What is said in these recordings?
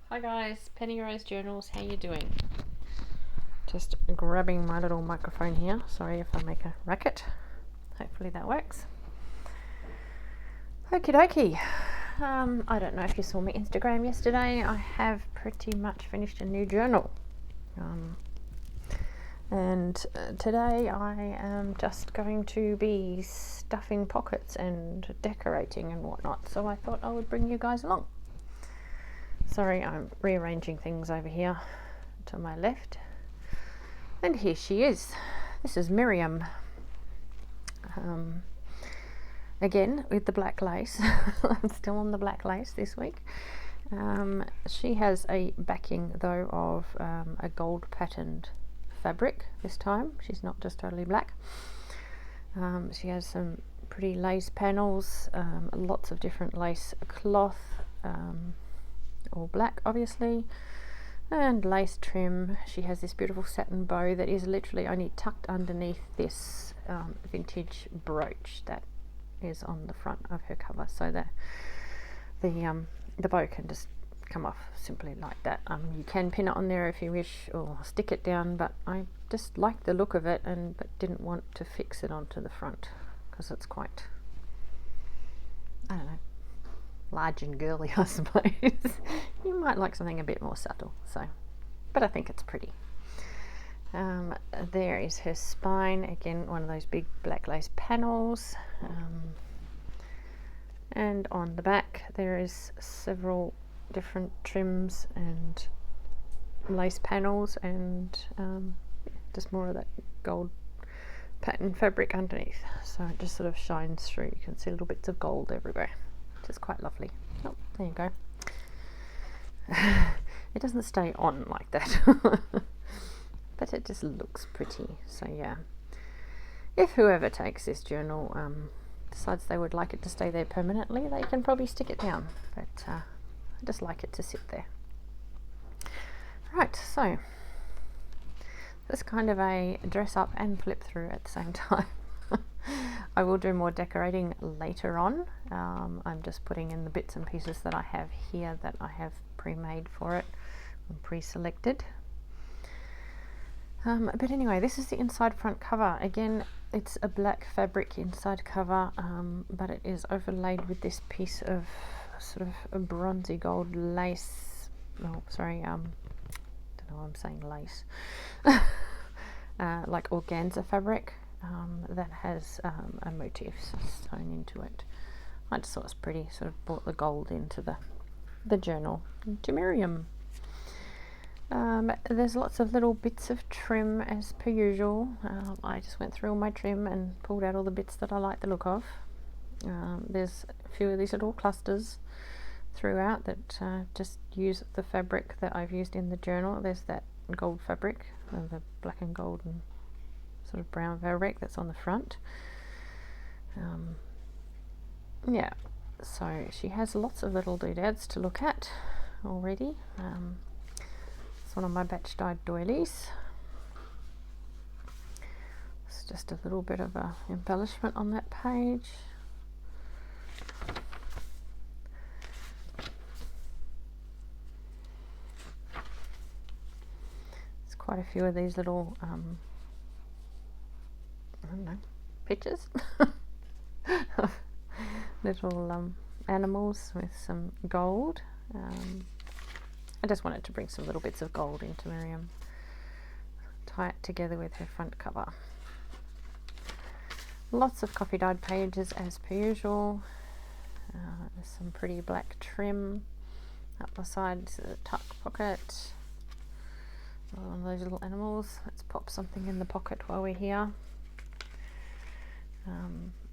Hi guys, Penny Rose Journals, how you doing? Just grabbing my little microphone here. Sorry if I make a racket. Hopefully that works. Okie dokie. I don't know if you saw my Instagram yesterday. I have pretty much finished a new journal. And today I am just going to be stuffing pockets and decorating and whatnot. So I thought I would bring you guys along. Sorry, I'm rearranging things over here to my left. And here she is. This is Miriam. Again, with the black lace. I'm still on the black lace this week. She has a backing, though, of a gold patterned fabric this time. She's not just totally black. She has some pretty lace panels, lots of different lace cloth, all black obviously, and lace trim. She has this beautiful satin bow that is literally only tucked underneath this vintage brooch that is on the front of her cover, so that the bow can just come off simply like that. You can pin it on there if you wish, or stick it down, but I just like the look of it, but didn't want to fix it onto the front because it's quite, I don't know, large and girly, I suppose. You might like something a bit more subtle, but I think it's pretty. There is her spine, again one of those big black lace panels, and on the back there is several different trims and lace panels, and just more of that gold pattern fabric underneath, so it just sort of shines through. You can see little bits of gold everywhere, which is quite lovely. Oh, there you go. It doesn't stay on like that, but it just looks pretty. So yeah, if whoever takes this journal decides they would like it to stay there permanently, they can probably stick it down, but I just like it to sit there. Right, so that's kind of a dress up and flip through at the same time. I will do more decorating later on. I'm just putting in the bits and pieces that I have here that I have pre-made for it and pre-selected. But anyway, this is the inside front cover. Again, it's a black fabric inside cover, but it is overlaid with this piece of sort of a bronzy gold lace. Oh, sorry, don't know why I'm saying lace. Like organza fabric. That has a motif sewn into it. I just thought it was pretty, sort of brought the gold into the journal. To Miriam. There's lots of little bits of trim as per usual. I just went through all my trim and pulled out all the bits that I like the look of. There's a few of these little clusters throughout that just use the fabric that I've used in the journal. There's that gold fabric, the black and gold and sort of brown fabric that's on the front. Yeah, so she has lots of little doodads to look at already. It's one of my batch dyed doilies. It's just a little bit of a embellishment on that page. There's quite a few of these little I don't know, pictures of little animals with some gold. I just wanted to bring some little bits of gold into Miriam, tie it together with her front cover. Lots of coffee dyed pages as per usual. There's some pretty black trim up the side, the tuck pocket. One of those little animals. Let's pop something in the pocket while we're here.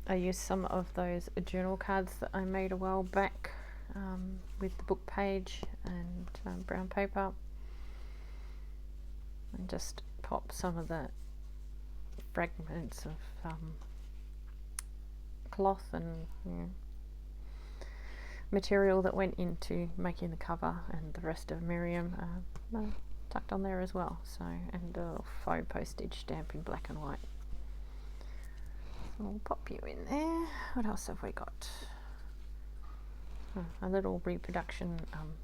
I used some of those journal cards that I made a while back with the book page and brown paper, and just pop some of the fragments of cloth and material that went into making the cover and the rest of Miriam tucked on there as well. So, and a faux postage stamp in black and white. So we'll pop you in there. What else have we got? a little reproduction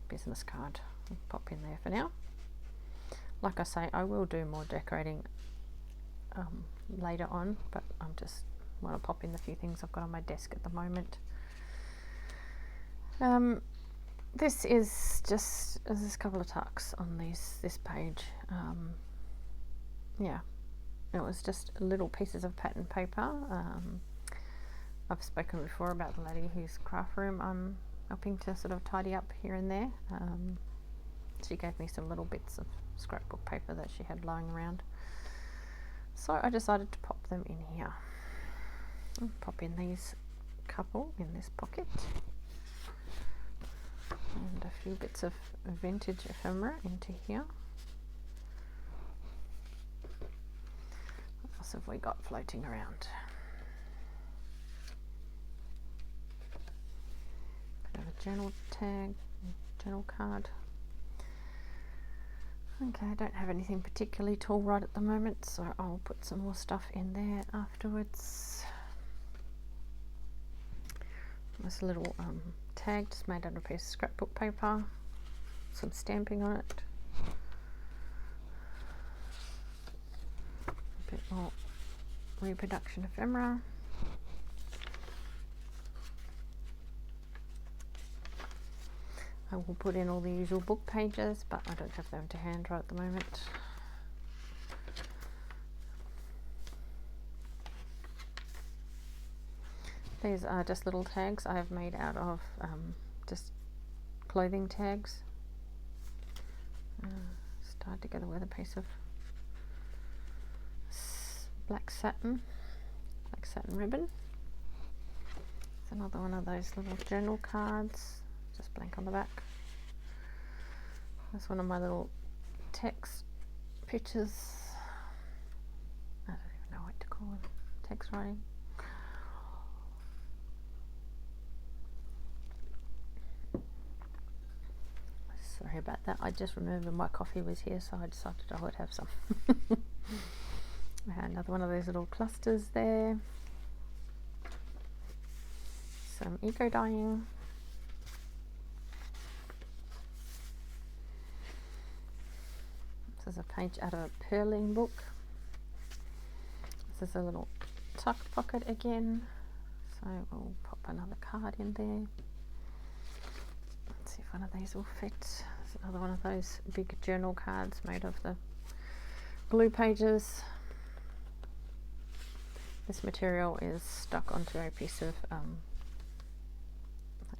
business card. I'll pop in there for now. Like I say, I will do more decorating later on, but I'm just want to pop in the few things I've got on my desk at the moment. This is just, there's a couple of tucks on this page. Yeah, it was just little pieces of pattern paper. I've spoken before about the lady whose craft room I'm helping to sort of tidy up here and there. She gave me some little bits of scrapbook paper that she had lying around, so I decided to pop them in here. I'll pop in these couple in this pocket, and a few bits of vintage ephemera into here. What else have we got floating around? Bit of a journal tag, journal card. Okay, I don't have anything particularly tall right at the moment, so I'll put some more stuff in there afterwards. This little tag just made out of a piece of scrapbook paper, some stamping on it. A bit more reproduction ephemera. I will put in all the usual book pages, but I don't have them to hand right at the moment. These are just little tags I have made out of just clothing tags. Tied together with a piece of black satin ribbon. It's another one of those little journal cards, just blank on the back. That's one of my little text pictures. I don't even know what to call them. Text writing. Sorry about that. I just remembered my coffee was here, so I decided I would have some. Another one of those little clusters there. Some eco dyeing. This is a page out of a purling book. This is a little tuck pocket again, so we'll pop another card in there. Let's see if one of these will fit. It's another one of those big journal cards made of the blue pages. This material is stuck onto a piece of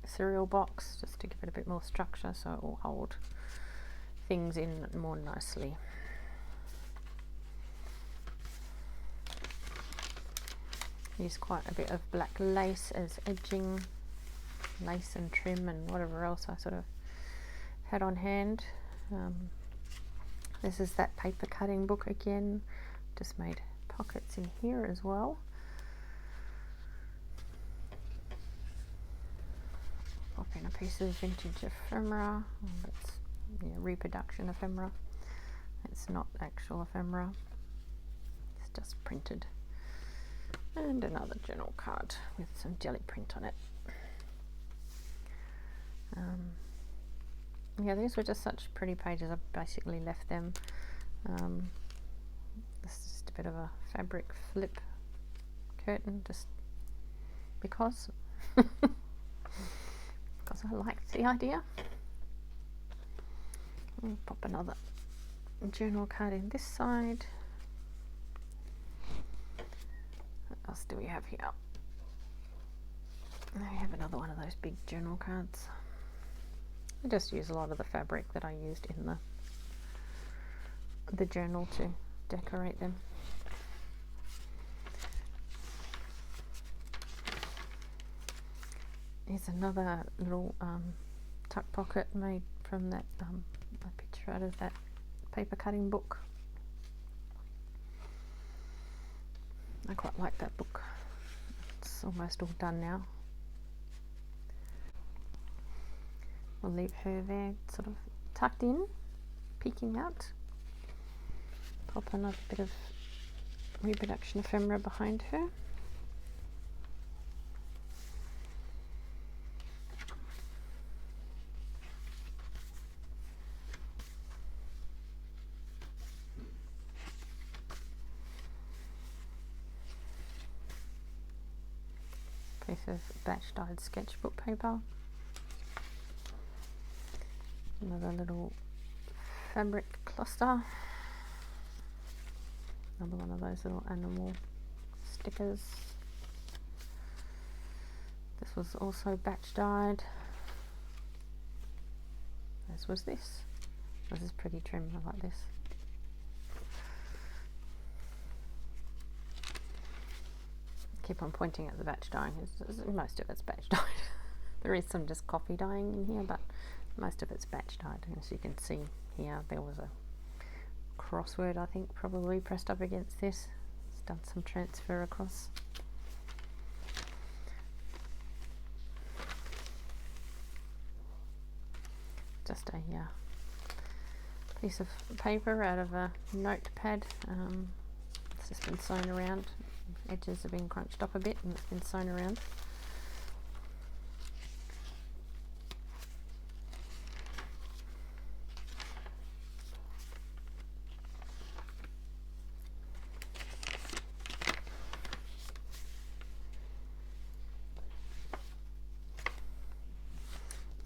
cereal box just to give it a bit more structure, so it will hold things in more nicely. Use quite a bit of black lace as edging, lace and trim and whatever else I sort of had on hand. This is that paper cutting book again, just made pockets in here as well. Pop in a piece of vintage ephemera. That's reproduction ephemera. It's not actual ephemera, it's just printed. And another journal card with some jelly print on it. Yeah, these were just such pretty pages. I basically left them. This is just a bit of a fabric flip curtain, just because because I liked the idea. I'll pop another journal card in this side. What else do we have here? We have another one of those big journal cards. I just use a lot of the fabric that I used in the journal to decorate them. Here's another little tuck pocket made from that a picture out of that paper cutting book. I quite like that book. It's almost all done now. We'll leave her there, sort of tucked in, peeking out. Pop another bit of reproduction ephemera behind her. piece of batch dyed sketchbook paper. Another little fabric cluster. Another one of those little animal stickers. This was also batch dyed. As was this. This is pretty trim, I like this. Keep on pointing at the batch dyeing. Most of it's batch dyed. There is some just coffee dyeing in here, but most of it's batch dyed. As you can see here, there was a crossword, I think, probably pressed up against this. It's done some transfer across. Just a piece of paper out of a notepad. It's just been sewn around. Edges have been crunched up a bit and it's been sewn around.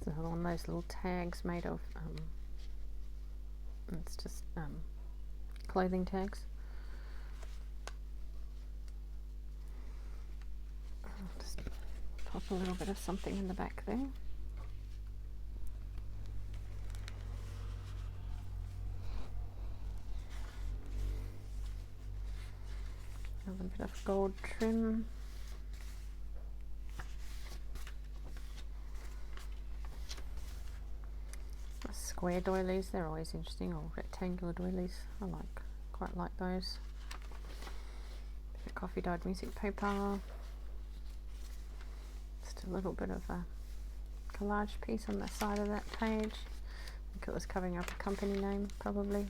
So on those little tags made of it's just clothing tags. I'll just pop a little bit of something in the back there. Another bit of gold trim. Square doilies, they're always interesting, or rectangular doilies. I quite like those. The coffee dyed music paper. Just a little bit of a collage piece on the side of that page. I think it was covering up a company name, probably.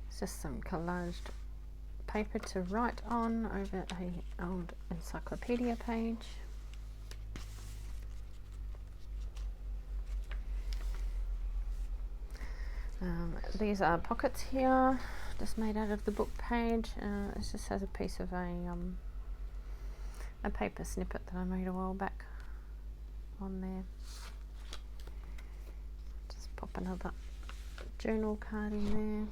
It's just some collaged paper to write on over an old encyclopedia page. These are pockets here, just made out of the book page. It just has a piece of a paper snippet that I made a while back on there. Just pop another journal card in there.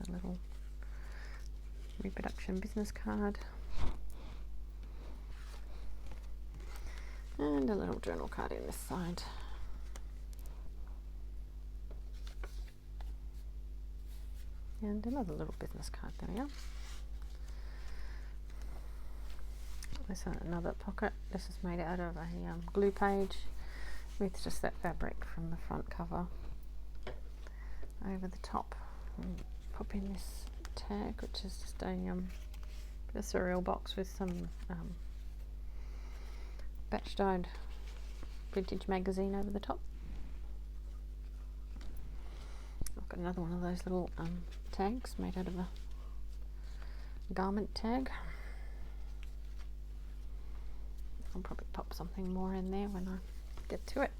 The little reproduction business card. And a little journal card in this side. And another little business card, there we are. This is another pocket. This is made out of a glue page with just that fabric from the front cover over the top. And pop in this tag, which is just a cereal box with some batch dyed vintage magazine over the top. I've got another one of those little tags made out of a garment tag. I'll probably pop something more in there when I get to it.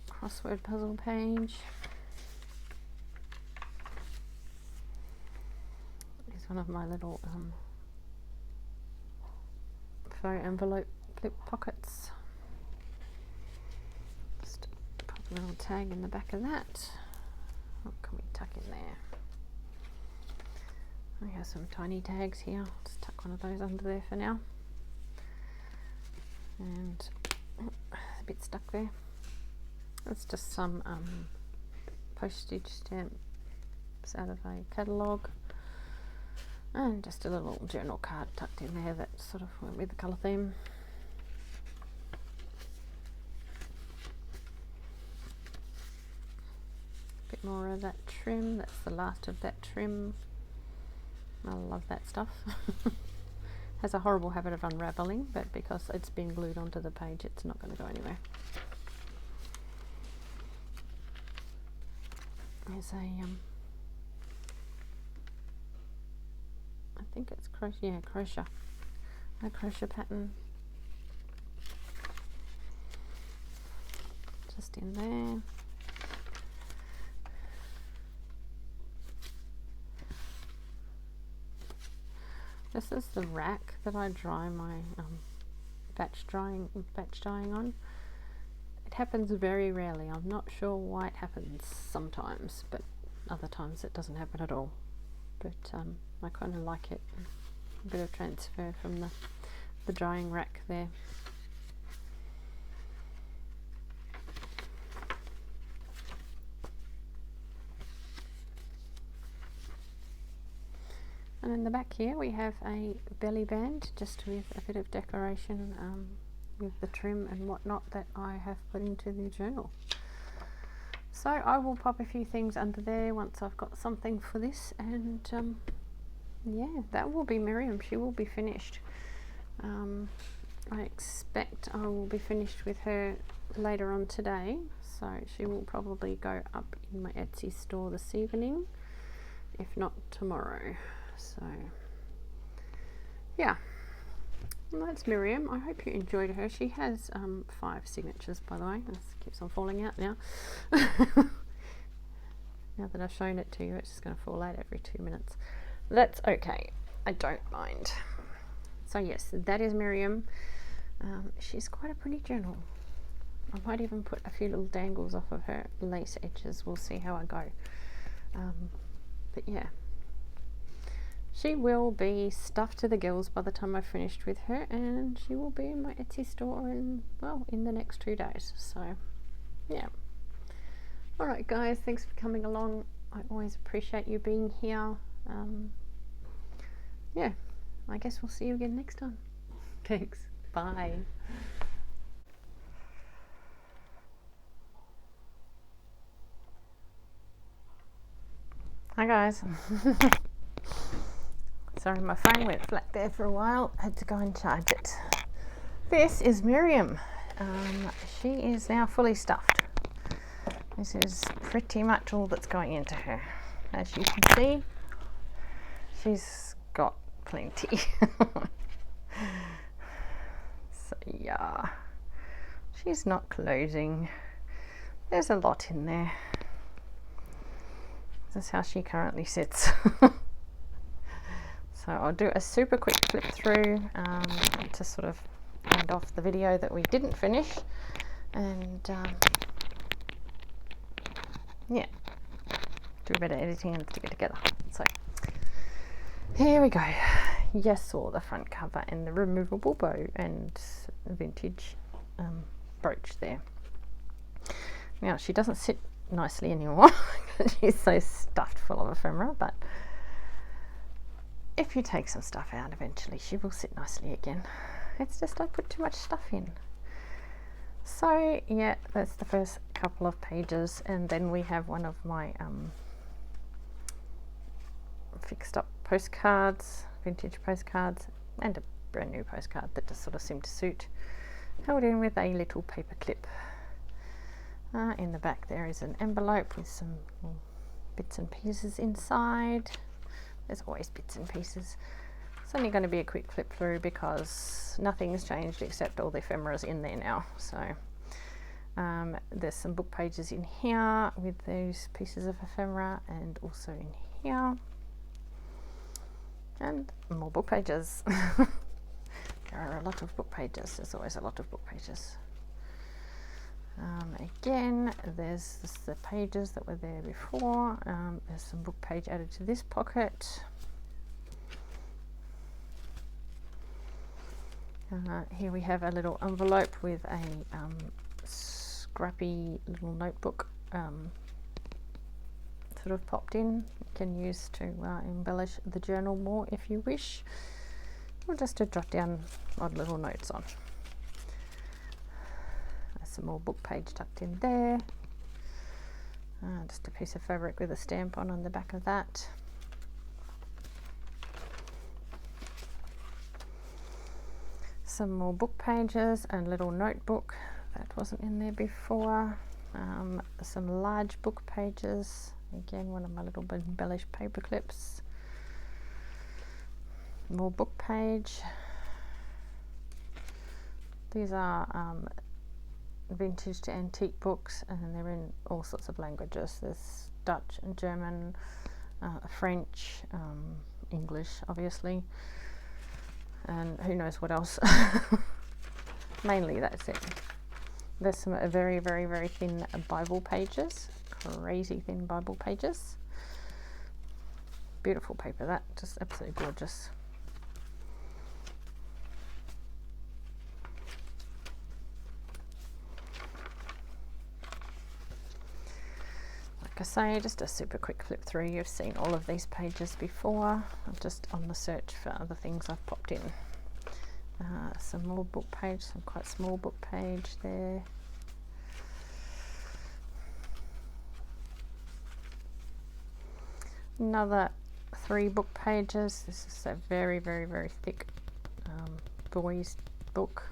Crossword puzzle page. It's one of my little faux envelope flip pockets. Just pop a little tag in the back of that. What can we tuck in there? I have some tiny tags here. I'll just tuck one of those under there for now. And a bit stuck there. It's just some postage stamps out of a catalogue, and just a little journal card tucked in there that sort of went with the colour theme. A bit more of that trim. That's the last of that trim. I love that stuff. Has a horrible habit of unravelling, but because it's been glued onto the page, it's not going to go anywhere. There's a I think it's crochet, yeah, crochet, a crochet pattern just in there. This is the rack that I dry my batch dyeing on. It happens very rarely. I'm not sure why it happens sometimes, but other times it doesn't happen at all. But I kind of like it. A bit of transfer from the drying rack there. And in the back here we have a belly band, just with a bit of decoration with the trim and whatnot that I have put into the journal. So I will pop a few things under there once I've got something for this, and yeah, that will be Miriam. She will be finished. I expect I will be finished with her later on today, so she will probably go up in my Etsy store this evening, if not tomorrow. So yeah, well, that's Miriam. I hope you enjoyed her. She has 5 signatures, by the way. This keeps on falling out now. Now that I've shown it to you, it's just going to fall out every 2 minutes. That's okay, I don't mind. So yes, that is Miriam. She's quite a pretty journal. I might even put a few little dangles off of her lace edges. We'll see how I go. But yeah, she will be stuffed to the gills by the time I've finished with her, and she will be in my Etsy store in the next 2 days. So yeah. Alright guys, thanks for coming along. I always appreciate you being here. Yeah, I guess we'll see you again next time. Thanks. Bye. Hi guys. Sorry, my phone went flat there for a while. Had to go and charge it. This is Miriam. She is now fully stuffed. This is pretty much all that's going into her. As you can see, she's got plenty. So yeah, she's not closing. There's a lot in there. This is how she currently sits. So I'll do a super quick flip through to sort of end off the video that we didn't finish, and yeah, do a bit of editing and stick it together. So here we go. You saw the front cover and the removable bow and vintage brooch there. Now she doesn't sit nicely anymore because she's so stuffed full of ephemera, but if you take some stuff out, eventually she will sit nicely again. It's just I put too much stuff in. So yeah, that's the first couple of pages, and then we have one of my fixed up postcards, vintage postcards, and a brand new postcard that just sort of seemed to suit, held in with a little paper clip. In the back there is an envelope with some bits and pieces inside. There's always bits and pieces. It's only going to be a quick flip through because nothing's changed except all the ephemera's in there now. So there's some book pages in here with those pieces of ephemera, and also in here, and more book pages. There are a lot of book pages. There's always a lot of book pages. Again, there's the pages that were there before. There's some book page added to this pocket. Here we have a little envelope with a scrappy little notebook sort of popped in. You can use to embellish the journal more if you wish, or just to jot down odd little notes on. Some more book page tucked in there. Just a piece of fabric with a stamp on the back of that. Some more book pages and little notebook that wasn't in there before. Some large book pages Again, one of my little embellished paper clips. More book page. These are vintage to antique books, and they're in all sorts of languages. There's Dutch and German, French, English obviously, and who knows what else. Mainly that's it. There's some very, very, very thin Bible pages, crazy thin Bible pages. Beautiful paper, that, just absolutely gorgeous. Like I say, just a super quick flip through. You've seen all of these pages before. I'm just on the search for other things I've popped in. Some more book page, some quite small book page there. Another 3 book pages. This is a very, very, very thick boys book.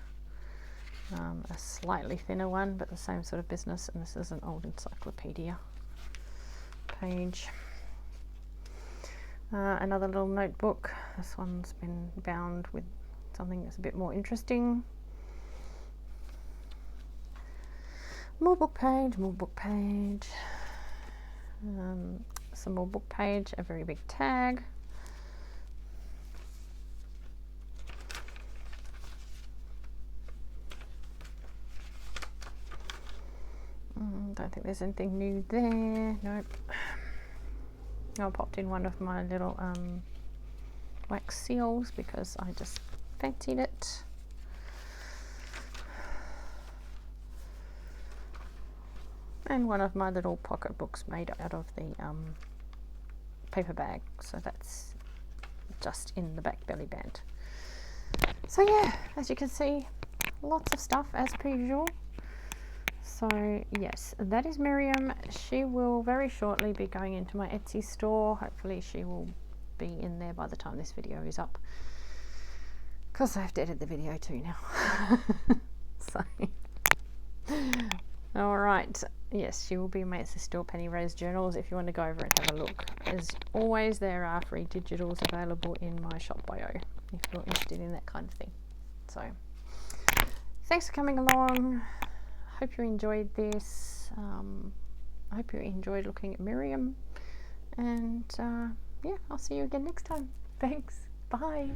A slightly thinner one, but the same sort of business, and this is an old encyclopedia page. Another little notebook. This one's been bound with something that's a bit more interesting. More book page, more book page. Some more book page, a very big tag. Don't think there's anything new there. Nope. I popped in one of my little wax seals because I just fancied it. And one of my little pocket books made out of the paper bag, so that's just in the back belly band. So yeah, as you can see, lots of stuff as per usual. So yes, that is Miriam. She will very shortly be going into my Etsy store. Hopefully she will be in there by the time this video is up, because I have to edit the video too now. So all right, yes, she will be in my Etsy store, Penny Rose Journals, if you want to go over and have a look. As always, there are free digitals available in my shop bio if you're interested in that kind of thing. So thanks for coming along. Hope you enjoyed this. I hope you enjoyed looking at Miriam, and yeah, I'll see you again next time. Thanks. Bye.